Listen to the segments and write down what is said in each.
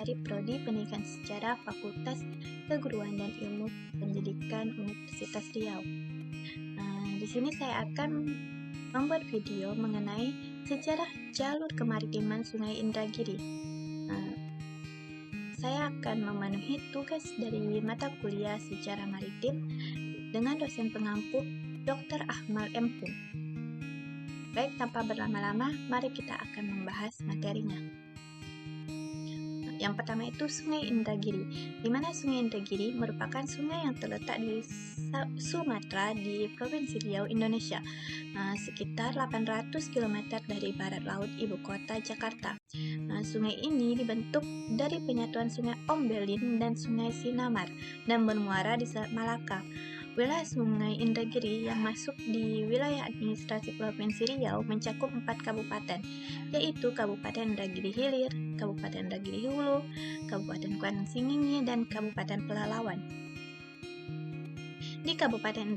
dari Prodi Pendidikan Sejarah Fakultas Keguruan dan Ilmu Pendidikan Universitas Riau. Di sini saya akan membuat video mengenai sejarah jalur kemaritiman Sungai Indragiri. Saya akan memenuhi tugas dari mata kuliah Sejarah Maritim dengan dosen pengampu Dr. Ahmad M. Hum. Baik, tanpa berlama-lama, mari kita akan membahas materinya. Yang pertama itu Sungai Indragiri, di mana Sungai Indragiri merupakan sungai yang terletak di Sumatera di Provinsi Riau, Indonesia, sekitar 800 km dari barat laut ibu kota Jakarta. Sungai ini dibentuk dari penyatuan Sungai Ombelin dan Sungai Sinamar dan bermuara di Selat Malaka. Wilayah Sungai Indragiri yang masuk di wilayah administrasi Provinsi Riau mencakup 4 kabupaten, yaitu Kabupaten Indragiri Hilir, Kabupaten Indragiri Hulu, Kabupaten Kuantan Sengingi, dan Kabupaten Pelalawan. Di Kabupaten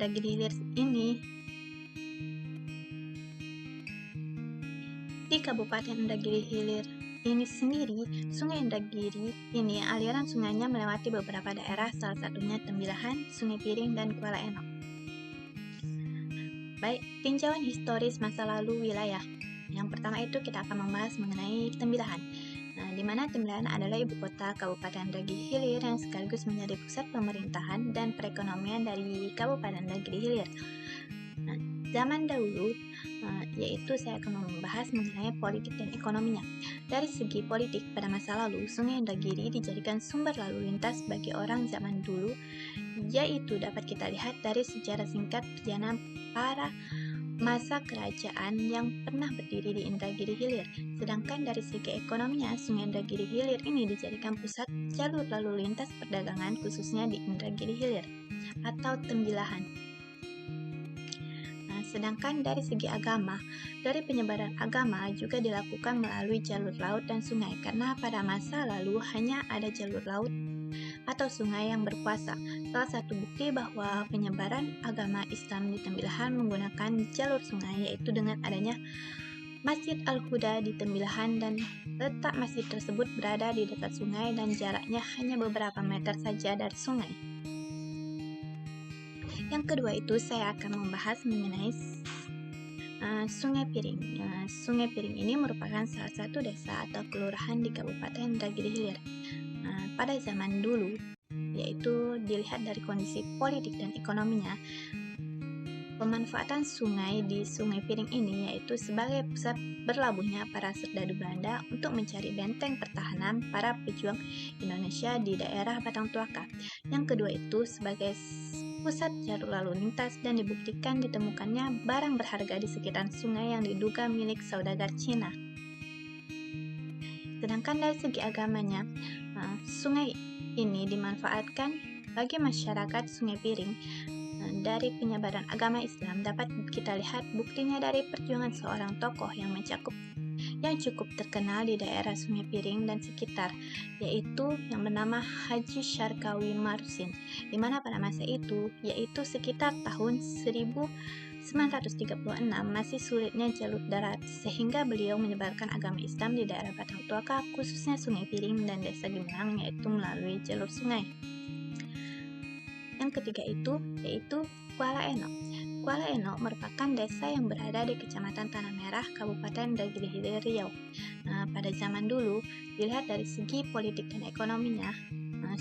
Indragiri Hilir ini sendiri, Sungai Indragiri ini aliran sungainya melewati beberapa daerah, salah satunya Tembilahan, Sungai Piring, dan Kuala Enok. Baik, tinjauan historis masa lalu wilayah. Yang pertama itu kita akan membahas mengenai Tembilahan, di mana Tembilahan adalah ibu kota Kabupaten Indragiri Hilir yang sekaligus menjadi pusat pemerintahan dan perekonomian dari Kabupaten Indragiri Hilir. Zaman dahulu, yaitu saya akan membahas mengenai politik dan ekonominya. Dari segi politik, pada masa lalu, Sungai Indragiri dijadikan sumber lalu lintas bagi orang zaman dulu, yaitu dapat kita lihat dari sejarah singkat perjalanan para masa kerajaan yang pernah berdiri di Indragiri Hilir. Sedangkan dari segi ekonominya, Sungai Indragiri Hilir ini dijadikan pusat jalur lalu lintas perdagangan khususnya di Indragiri Hilir atau Tembilahan. Sedangkan dari segi agama, dari penyebaran agama juga dilakukan melalui jalur laut dan sungai, karena pada masa lalu hanya ada jalur laut atau sungai yang berkuasa. Salah satu bukti bahwa penyebaran agama Islam di Tembilahan menggunakan jalur sungai yaitu dengan adanya Masjid Al-Huda di Tembilahan, dan letak masjid tersebut berada di dekat sungai dan jaraknya hanya beberapa meter saja dari sungai. Yang kedua itu saya akan membahas mengenai Sungai Piring. Sungai Piring ini merupakan salah satu desa atau kelurahan di Kabupaten Indragiri Hilir. Pada zaman dulu, yaitu dilihat dari kondisi politik dan ekonominya, pemanfaatan sungai di Sungai Piring ini yaitu sebagai pusat berlabuhnya para serdadu Belanda untuk mencari benteng pertahanan para pejuang Indonesia di daerah Batang Tuaka. Yang kedua itu sebagai pusat jalur lalu lintas, dan dibuktikan ditemukannya barang berharga di sekitar sungai yang diduga milik saudagar Cina. Sedangkan dari segi agamanya, sungai ini dimanfaatkan bagi masyarakat Sungai Piring. Dari penyebaran agama Islam dapat kita lihat buktinya dari perjuangan seorang tokoh yang cukup terkenal di daerah Sungai Piring dan sekitar, yaitu yang bernama Haji Syarkawi Marusin, di mana pada masa itu, yaitu sekitar tahun 1936, masih sulitnya jalur darat, sehingga beliau menyebarkan agama Islam di daerah Batang Tuaka, khususnya Sungai Piring dan Desa Gimlang, yaitu melalui jalur sungai. Yang ketiga itu, yaitu Kuala Enok. Kuala Enok merupakan desa yang berada di Kecamatan Tanah Merah, Kabupaten Indragiri Hilir, Riau. Pada zaman dulu, dilihat dari segi politik dan ekonominya,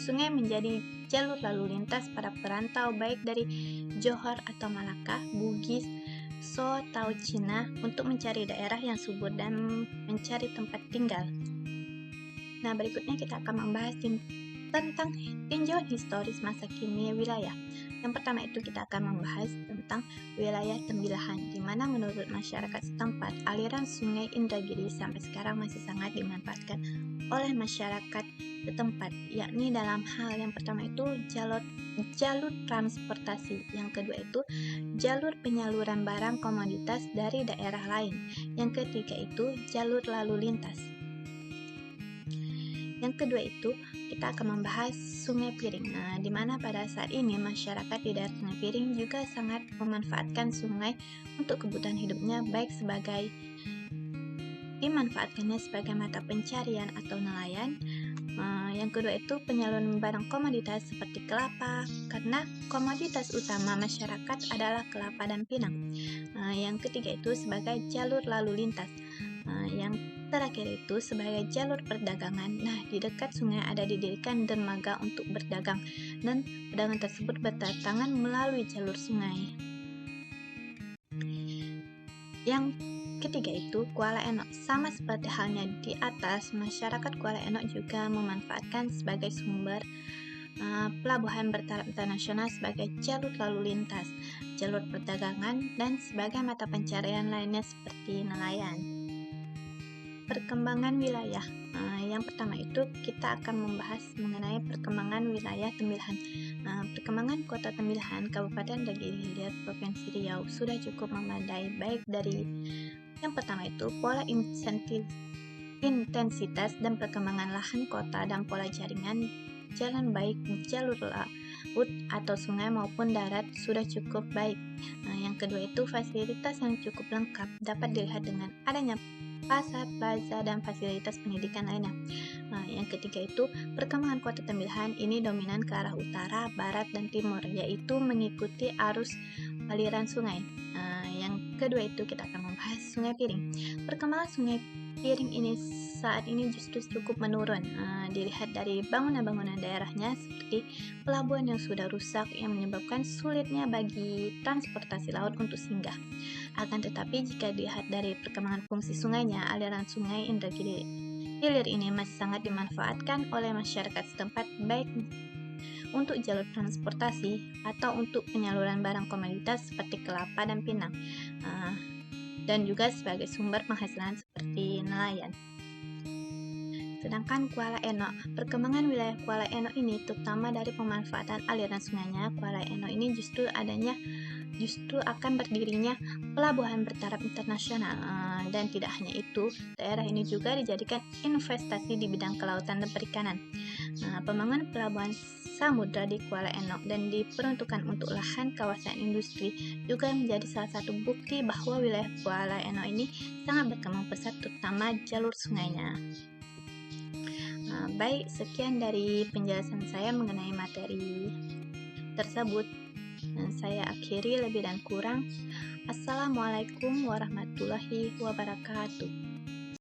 sungai menjadi jalur lalu lintas para perantau baik dari Johor atau Malaka, Bugis, So atau Cina untuk mencari daerah yang subur dan mencari tempat tinggal. Berikutnya kita akan membahas tentang tinjauan historis masa kini wilayah. Yang pertama itu kita akan membahas tentang wilayah Tembilahan, di mana menurut masyarakat setempat, aliran Sungai Indragiri sampai sekarang masih sangat dimanfaatkan oleh masyarakat setempat, yakni dalam hal yang pertama itu jalur transportasi, yang kedua itu jalur penyaluran barang komoditas dari daerah lain, yang ketiga itu jalur lalu lintas. Yang kedua itu kita akan membahas Sungai Piring, di mana pada saat ini masyarakat di daerah Sungai Piring juga sangat memanfaatkan sungai untuk kebutuhan hidupnya, baik dimanfaatkannya sebagai mata pencarian atau nelayan, Yang kedua itu penyaluran barang komoditas seperti kelapa, karena komoditas utama masyarakat adalah kelapa dan pinang. Yang ketiga itu sebagai jalur lalu lintas. Yang terakhir itu sebagai jalur perdagangan. Nah, di dekat sungai ada didirikan dermaga untuk berdagang, dan pedagang tersebut berdatangan melalui jalur sungai. Yang ketiga itu Kuala Enok. Sama seperti halnya di atas, masyarakat Kuala Enok juga memanfaatkan sebagai sumber pelabuhan bertaraf internasional sebagai jalur lalu lintas, jalur perdagangan, dan sebagai mata pencarian lainnya seperti nelayan. Perkembangan wilayah. Yang pertama itu kita akan membahas mengenai perkembangan wilayah Tembilahan. Perkembangan Kota Tembilahan, Kabupaten Dagili Hilir, Provinsi Riau sudah cukup memadai, baik dari yang pertama itu pola intensitas dan perkembangan lahan kota dan pola jaringan jalan baik jalur laut atau sungai maupun darat sudah cukup baik. Yang kedua itu fasilitas yang cukup lengkap dapat dilihat dengan adanya pasar, plaza, dan fasilitas pendidikan lainnya. Yang ketiga itu perkembangan Kota Tembilahan ini dominan ke arah utara, barat, dan timur, yaitu mengikuti arus aliran sungai. Yang kedua itu kita akan membahas Sungai Piring. Perkembangan Sungai Piring ini saat ini justru cukup menurun, dilihat dari bangunan-bangunan daerahnya seperti pelabuhan yang sudah rusak yang menyebabkan sulitnya bagi transportasi laut untuk singgah. Akan tetapi jika dilihat dari perkembangan fungsi sungainya, aliran sungai Indragiri Hilir ini masih sangat dimanfaatkan oleh masyarakat setempat, baik untuk jalur transportasi atau untuk penyaluran barang komoditas seperti kelapa dan pinang, dan juga sebagai sumber penghasilan seperti nelayan. Sedangkan Kuala Enok, perkembangan wilayah Kuala Enok ini terutama dari pemanfaatan aliran sungainya. Kuala Enok ini justru akan berdirinya pelabuhan bertaraf internasional, dan tidak hanya itu, daerah ini juga dijadikan investasi di bidang kelautan dan perikanan. Pembangunan pelabuhan samudra di Kuala Enok dan diperuntukkan untuk lahan kawasan industri juga menjadi salah satu bukti bahwa wilayah Kuala Enok ini sangat berkembang pesat, terutama jalur sungainya. Baik, sekian dari penjelasan saya mengenai materi tersebut. Saya akhiri, lebih dan kurang. Assalamualaikum warahmatullahi wabarakatuh.